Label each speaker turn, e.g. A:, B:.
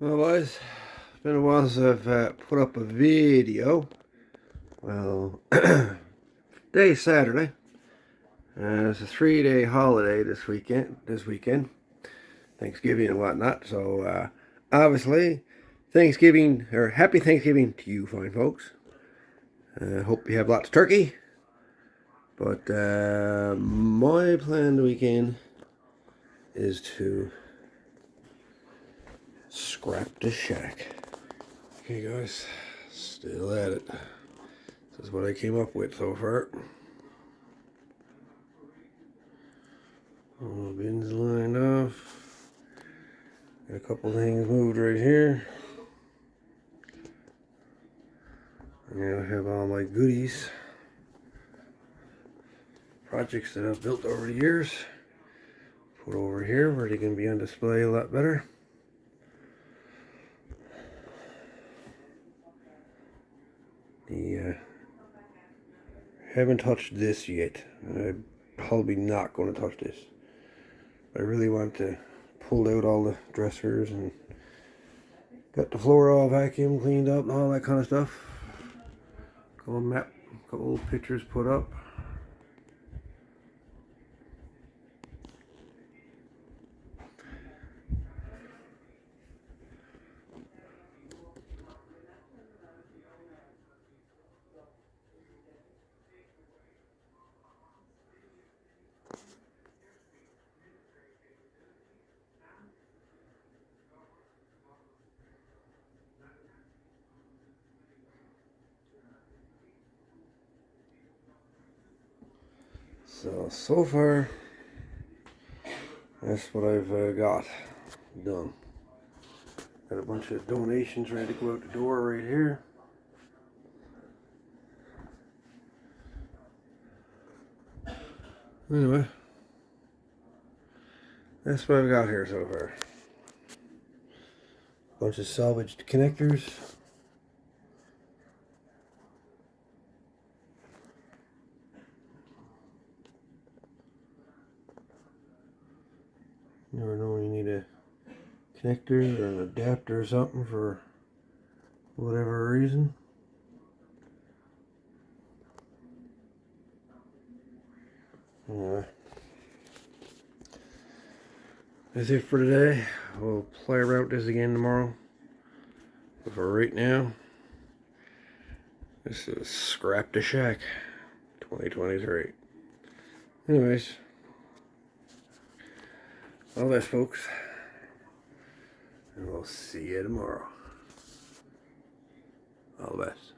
A: Well, boys, it's been a while since I've put up a video. Well, today's Saturday. It's a 3-day holiday this weekend, Thanksgiving and whatnot. So, obviously, Thanksgiving, or Happy Thanksgiving to you fine folks. Hope you have lots of turkey. But my plan the weekend is to scrap the shack. Okay, guys, still at it. This is what I came up with so far. All the bins lined off. Got a couple things moved right here. And I have all my goodies, projects that I've built over the years, put over here where they can be on display a lot better. Haven't touched this yet. I'm probably not going to touch this. I really want to pull out all the dressers and got the floor all vacuumed, cleaned up, and all that kind of stuff. Couple pictures put up. So far, that's what I've got done. Got a bunch of donations ready to go out the door right here. Anyway, that's what I've got here so far. Bunch of salvaged connectors. Never know when you need a connector or an adapter or something for whatever reason. Anyway, that's it for today. We'll play around with this again tomorrow. But for right now, this is Scrap the Shack 2023. Anyways, all the best, folks. And we'll see you tomorrow. All the best.